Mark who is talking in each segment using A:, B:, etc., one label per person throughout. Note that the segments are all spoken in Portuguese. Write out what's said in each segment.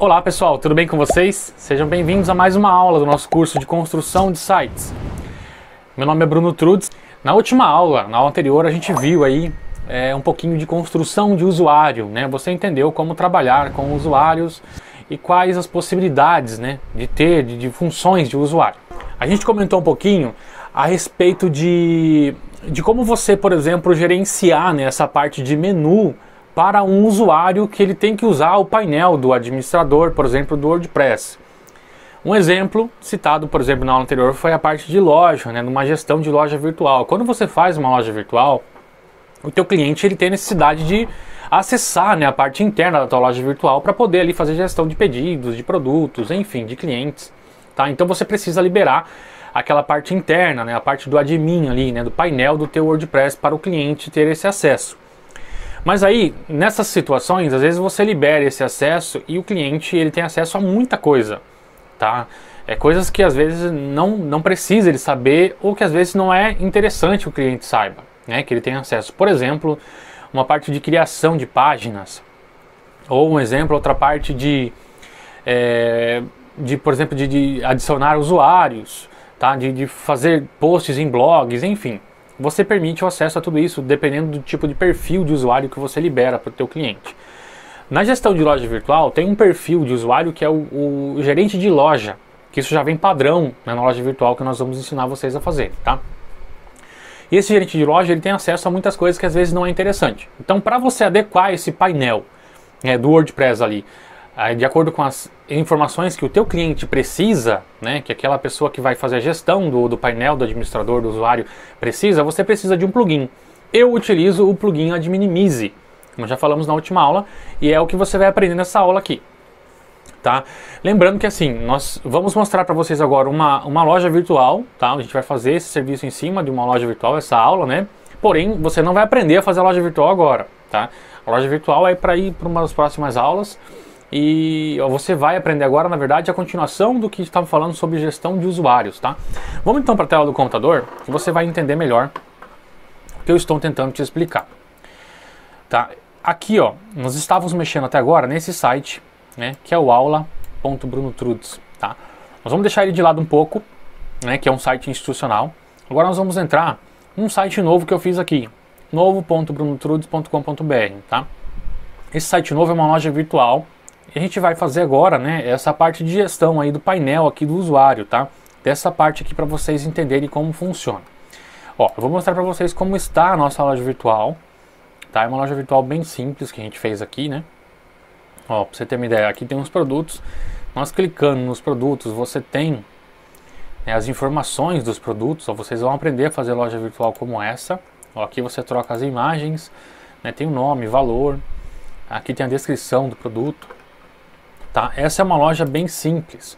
A: Olá pessoal, tudo bem com vocês? Sejam bem-vindos a mais uma aula do nosso curso de construção de sites. Meu nome é Bruno Trudes. Na última aula, na aula anterior, a gente viu aí um pouquinho de construção de usuário, né? Você entendeu como trabalhar com usuários e quais as possibilidades, né, de funções de usuário. A gente comentou um pouquinho a respeito de como você, por exemplo, gerenciar, né, essa parte de menu para um usuário que ele tem que usar o painel do administrador, por exemplo, do WordPress. Um exemplo citado, por exemplo, na aula anterior foi a parte de loja, né, numa gestão de loja virtual. Quando você faz uma loja virtual, o teu cliente ele tem necessidade de acessar, né, a parte interna da tua loja virtual para poder ali fazer gestão de pedidos, de produtos, enfim, de clientes. Tá? Então você precisa liberar aquela parte interna, né, a parte do admin ali, né, do painel do teu WordPress para o cliente ter esse acesso. Mas aí, nessas situações, às vezes você libera esse acesso e o cliente ele tem acesso a muita coisa, tá? Coisas que às vezes não precisa ele saber ou que às vezes não é interessante o cliente saiba, né, que ele tem acesso. Por exemplo, uma parte de criação de páginas, ou um exemplo, outra parte por exemplo, de adicionar usuários, tá? De fazer posts em blogs, enfim. Você permite o acesso a tudo isso dependendo do tipo de perfil de usuário que você libera para o teu cliente. Na gestão de loja virtual tem um perfil de usuário que é o gerente de loja, que isso já vem padrão, né, na loja virtual que nós vamos ensinar vocês a fazer, tá? E esse gerente de loja ele tem acesso a muitas coisas que às vezes não é interessante. Então, para você adequar esse painel, né, do WordPress ali, de acordo com as informações que o teu cliente precisa, né, que aquela pessoa que vai fazer a gestão do painel, do administrador, do usuário precisa, você precisa de um plugin. Eu utilizo o plugin Adminimize, como já falamos na última aula, e é o que você vai aprender nessa aula aqui. Tá? Lembrando que assim, nós vamos mostrar para vocês agora uma loja virtual, tá? A gente vai fazer esse serviço em cima de uma loja virtual, essa aula, né? Porém, você não vai aprender a fazer a loja virtual agora, tá? A loja virtual é para ir para umas próximas aulas. E você vai aprender agora, na verdade, a continuação do que estava falando sobre gestão de usuários, tá? Vamos então para a tela do computador, que você vai entender melhor o que eu estou tentando te explicar. Tá? Aqui, ó, nós estávamos mexendo até agora nesse site, né, que é o aula.brunotrudes, tá? Nós vamos deixar ele de lado um pouco, né, que é um site institucional. Agora nós vamos entrar num site novo que eu fiz aqui, novo.brunotrudes.com.br, tá? Esse site novo é uma loja virtual. E a gente vai fazer agora, né, essa parte de gestão aí do painel aqui do usuário, tá? Dessa parte aqui para vocês entenderem como funciona. Ó, eu vou mostrar para vocês como está a nossa loja virtual, tá? É uma loja virtual bem simples que a gente fez aqui, né? Ó, para você ter uma ideia, aqui tem os produtos. Nós clicando nos produtos, você tem, né, as informações dos produtos. Ó, vocês vão aprender a fazer loja virtual como essa. Ó, aqui você troca as imagens, né, tem o nome, valor. Aqui tem a descrição do produto. Tá? Essa é uma loja bem simples.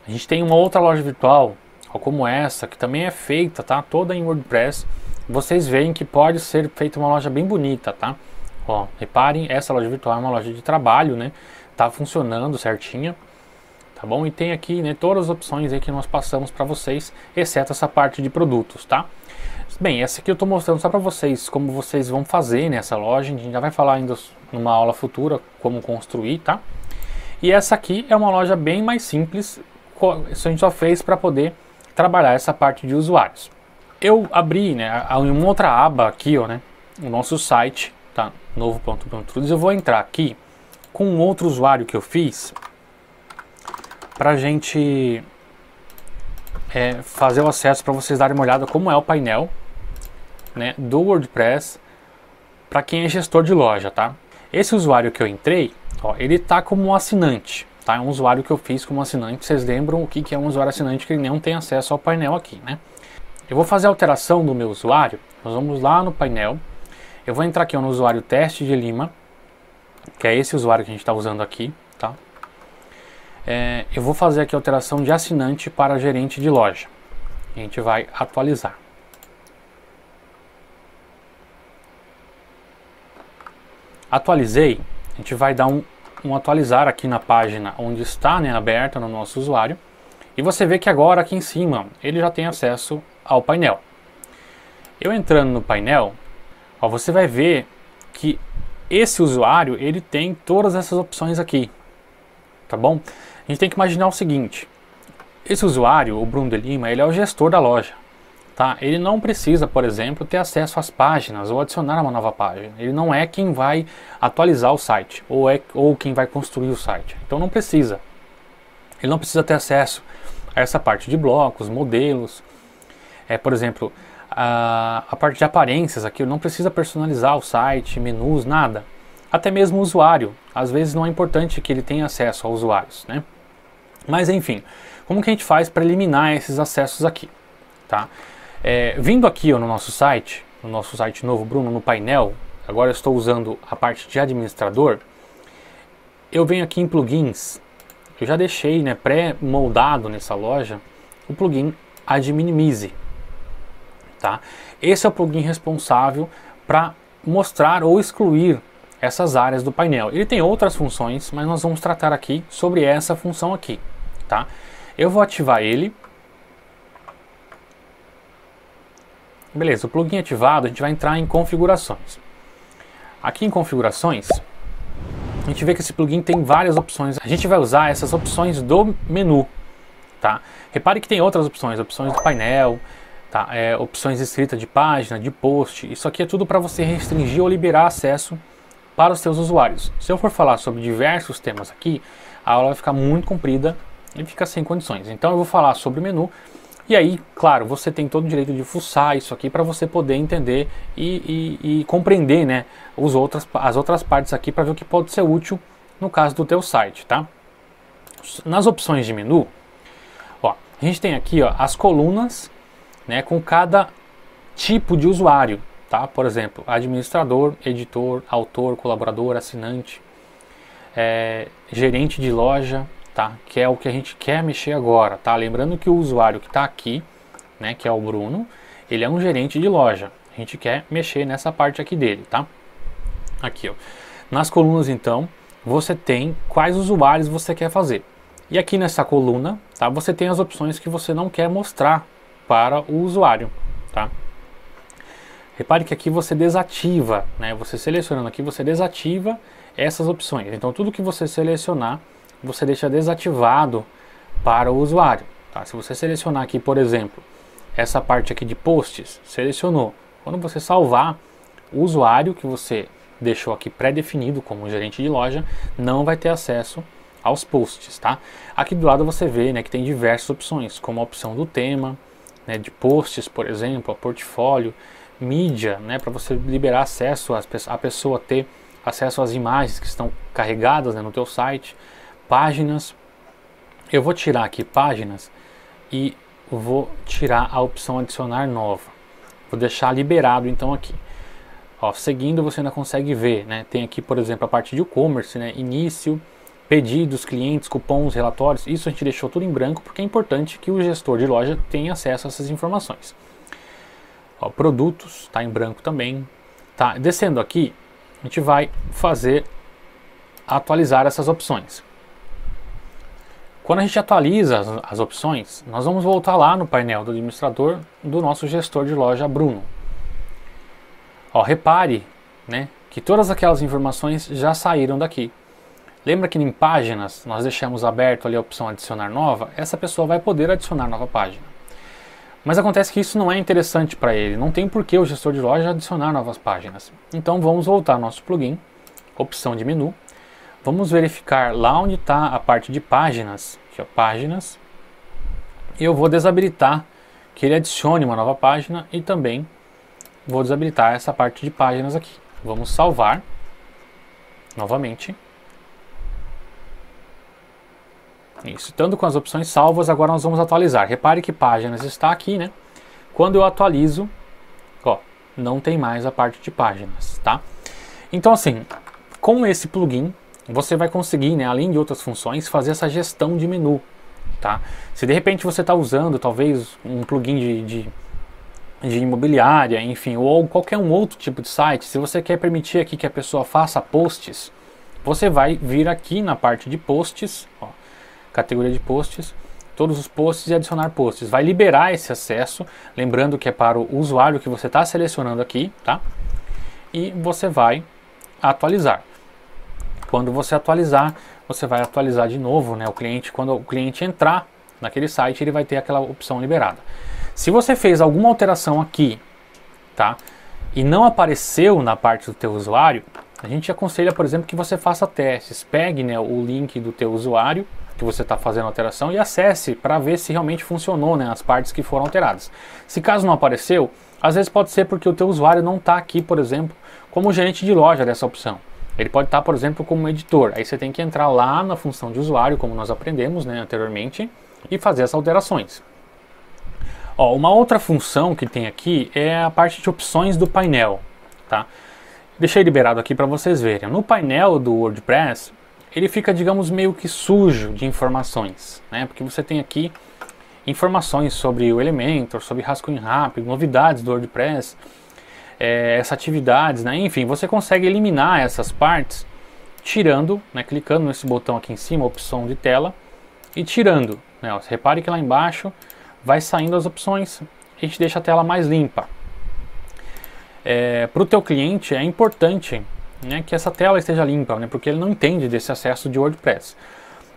A: A gente tem uma outra loja virtual, ó, como essa, que também é feita, tá, toda em WordPress. Vocês veem que pode ser feita uma loja bem bonita, tá? Ó, reparem, essa loja virtual é uma loja de trabalho, né? Tá funcionando certinha, tá bom? E tem aqui, né, todas as opções aí que nós passamos para vocês, exceto essa parte de produtos, tá? Bem, essa aqui eu estou mostrando só para vocês como vocês vão fazer nessa loja. A gente já vai falar ainda numa aula futura como construir, tá? E essa aqui é uma loja bem mais simples, isso a gente só fez para poder trabalhar essa parte de usuários. Eu abri, né, uma outra aba aqui, ó, né, o nosso site, tá, novo.brunotrudes. Eu vou entrar aqui com um outro usuário que eu fiz para a gente fazer o acesso para vocês darem uma olhada como é o painel, né, do WordPress para quem é gestor de loja, tá? Esse usuário que eu entrei, ó, ele tá como um assinante, tá? É um usuário que eu fiz como assinante. Vocês lembram o que é um usuário assinante, que ele não tem acesso ao painel aqui, né? Eu vou fazer a alteração do meu usuário. Nós vamos lá no painel. Eu vou entrar aqui no usuário teste de Lima, que é esse usuário que a gente está usando aqui, tá? Eu vou fazer aqui a alteração de assinante para gerente de loja. A gente vai atualizar. Atualizei, a gente vai dar um atualizar aqui na página onde está, né, aberta no nosso usuário. E você vê que agora aqui em cima ele já tem acesso ao painel. Eu entrando no painel, ó, você vai ver que esse usuário ele tem todas essas opções aqui. tá bom? A gente tem que imaginar o seguinte: esse usuário, o Bruno de Lima, ele é o gestor da loja, tá? Ele não precisa, por exemplo, ter acesso às páginas ou adicionar uma nova página. Ele não é quem vai atualizar o site ou quem vai construir o site. Então não precisa. Ele não precisa ter acesso a essa parte de blocos, modelos. Por exemplo, a parte de aparências aqui, não precisa personalizar o site, menus, nada. Até mesmo o usuário. Às vezes não é importante que ele tenha acesso aos usuários, né? Mas enfim, como que a gente faz para eliminar esses acessos aqui, tá? Vindo aqui no nosso site novo, Bruno, no painel, agora eu estou usando a parte de administrador, eu venho aqui em plugins, eu já deixei, né, pré-moldado nessa loja o plugin Adminimize, tá? Esse é o plugin responsável para mostrar ou excluir essas áreas do painel. Ele tem outras funções, mas nós vamos tratar aqui sobre essa função aqui, tá? Eu vou ativar ele. Beleza, o plugin ativado, a gente vai entrar em configurações. Aqui em configurações, a gente vê que esse plugin tem várias opções. A gente vai usar essas opções do menu, tá? Repare que tem outras opções do painel, tá? Opções de escrita de página, de post. Isso aqui é tudo para você restringir ou liberar acesso para os seus usuários. Se eu for falar sobre diversos temas aqui, a aula vai ficar muito comprida e fica sem condições. Então eu vou falar sobre o menu. E aí, claro, você tem todo o direito de fuçar isso aqui para você poder entender e compreender, né, as outras partes aqui para ver o que pode ser útil no caso do teu site, tá? Nas opções de menu, ó, a gente tem aqui, ó, as colunas, né, com cada tipo de usuário, tá? Por exemplo, administrador, editor, autor, colaborador, assinante, gerente de loja, tá? Que é o que a gente quer mexer agora, tá? Lembrando que o usuário que está aqui, né, que é o Bruno, ele é um gerente de loja. A gente quer mexer nessa parte aqui dele, tá? Aqui, ó. Nas colunas, então, você tem quais usuários você quer fazer. E aqui nessa coluna, tá? Você tem as opções que você não quer mostrar para o usuário, tá? Repare que aqui você desativa, né? Você selecionando aqui, você desativa essas opções. Então, tudo que você selecionar, você deixa desativado para o usuário, tá? Se você selecionar aqui, por exemplo, essa parte aqui de posts, selecionou. Quando você salvar, o usuário que você deixou aqui pré-definido como gerente de loja não vai ter acesso aos posts, tá? Aqui do lado você vê, né, que tem diversas opções, como a opção do tema, né, de posts, por exemplo, a portfólio, mídia, né, para você liberar acesso a pessoa ter acesso às imagens que estão carregadas, né, no teu site. Páginas, eu vou tirar aqui páginas e vou tirar a opção adicionar nova, vou deixar liberado então aqui. Ó, seguindo você ainda consegue ver, né? Tem aqui, por exemplo, a parte de e-commerce, né? Início, pedidos, clientes, cupons, relatórios. Isso a gente deixou tudo em branco porque é importante que o gestor de loja tenha acesso a essas informações. Ó, produtos, tá em branco também. Tá, descendo aqui, a gente vai atualizar essas opções. Quando a gente atualiza as opções, nós vamos voltar lá no painel do administrador do nosso gestor de loja Bruno. Ó, repare, né, que todas aquelas informações já saíram daqui. Lembra que em páginas nós deixamos aberto ali a opção adicionar nova? Essa pessoa vai poder adicionar nova página. Mas acontece que isso não é interessante para ele, não tem por que o gestor de loja adicionar novas páginas. Então vamos voltar ao nosso plugin, opção de menu. Vamos verificar lá onde está a parte de páginas, aqui, ó, páginas. Eu vou desabilitar que ele adicione uma nova página e também vou desabilitar essa parte de páginas aqui. Vamos salvar novamente. Isso, estando com as opções salvas, agora nós vamos atualizar. Repare que páginas está aqui, né? Quando eu atualizo, ó, não tem mais a parte de páginas, tá? Então assim, com esse plugin, você vai conseguir, né, além de outras funções, fazer essa gestão de menu, tá? Se de repente você está usando talvez um plugin de imobiliária, enfim, ou qualquer um outro tipo de site, se você quer permitir aqui que a pessoa faça posts, você vai vir aqui na parte de posts, ó, categoria de posts, todos os posts e adicionar posts. Vai liberar esse acesso, lembrando que é para o usuário que você está selecionando aqui, tá? E você vai atualizar. Quando você atualizar, você vai atualizar de novo, né, o cliente. Quando o cliente entrar naquele site, ele vai ter aquela opção liberada. Se você fez alguma alteração aqui, tá, e não apareceu na parte do teu usuário, a gente aconselha, por exemplo, que você faça testes. Pegue, né, o link do teu usuário que você está fazendo a alteração e acesse para ver se realmente funcionou, né, as partes que foram alteradas. Se caso não apareceu, às vezes pode ser porque o teu usuário não está aqui, por exemplo, como gerente de loja dessa opção. Ele pode estar, por exemplo, como editor. Aí você tem que entrar lá na função de usuário, como nós aprendemos, né, anteriormente, e fazer essas alterações. Ó, uma outra função que tem aqui é a parte de opções do painel, tá? Deixei liberado aqui para vocês verem. No painel do WordPress, ele fica, digamos, meio que sujo de informações, né? Porque você tem aqui informações sobre o Elementor, sobre rascunho rápido, novidades do WordPress, essas atividades, né? Enfim, você consegue eliminar essas partes tirando, né? Clicando nesse botão aqui em cima, opção de tela, e tirando, né? Ó, repare que lá embaixo vai saindo as opções, a gente deixa a tela mais limpa. Para o teu cliente é importante, né, que essa tela esteja limpa, né, porque ele não entende desse acesso de WordPress.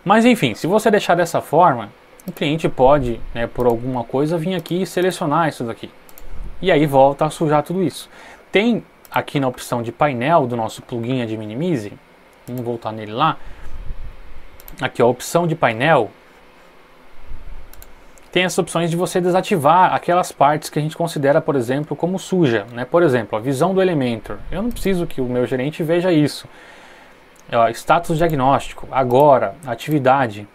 A: Mas enfim, se você deixar dessa forma, o cliente pode, né, por alguma coisa, vir aqui e selecionar isso daqui. E aí volta a sujar tudo isso. Tem aqui na opção de painel do nosso plugin de Minimize, vamos voltar nele lá. Aqui, ó, a opção de painel. Tem as opções de você desativar aquelas partes que a gente considera, por exemplo, como suja, né? Por exemplo, a visão do Elementor. Eu não preciso que o meu gerente veja isso. Status diagnóstico, agora, atividade,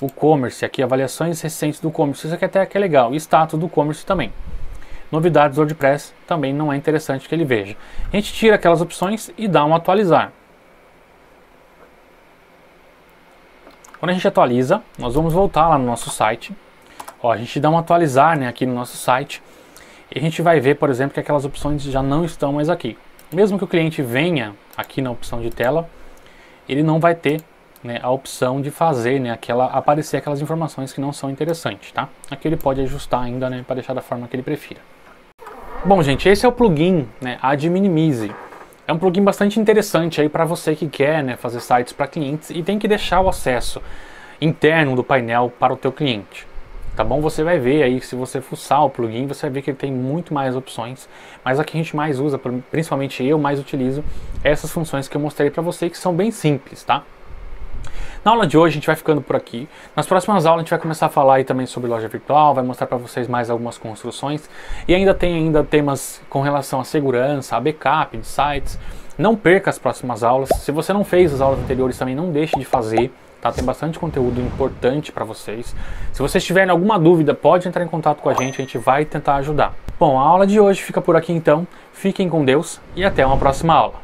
A: o commerce, aqui avaliações recentes do commerce, isso aqui até que é legal. E status do commerce também. Novidades do WordPress também não é interessante que ele veja. A gente tira aquelas opções e dá um atualizar. Quando a gente atualiza, nós vamos voltar lá no nosso site. Ó, a gente dá um atualizar, né, aqui no nosso site e a gente vai ver, por exemplo, que aquelas opções já não estão mais aqui. Mesmo que o cliente venha aqui na opção de tela, ele não vai ter, né, a opção de fazer, né, aparecer aquelas informações que não são interessantes, tá? Aqui ele pode ajustar ainda, né, para deixar da forma que ele prefira. Bom, gente, esse é o plugin, né, Ad Minimize. É um plugin bastante interessante aí para você que quer, né, fazer sites para clientes e tem que deixar o acesso interno do painel para o teu cliente. Tá bom? Você vai ver aí, se você fuçar o plugin, você vai ver que ele tem muito mais opções, mas a que a gente mais usa, principalmente eu mais utilizo, essas funções que eu mostrei para você, que são bem simples, tá? Na aula de hoje a gente vai ficando por aqui. Nas próximas aulas a gente vai começar a falar aí também sobre loja virtual, vai mostrar para vocês mais algumas construções e ainda tem temas com relação à segurança, a backup de sites. Não perca as próximas aulas. Se você não fez as aulas anteriores também, não deixe de fazer. Tá? Tem bastante conteúdo importante para vocês. Se vocês tiverem alguma dúvida, pode entrar em contato com a gente vai tentar ajudar. Bom, a aula de hoje fica por aqui então. Fiquem com Deus e até uma próxima aula.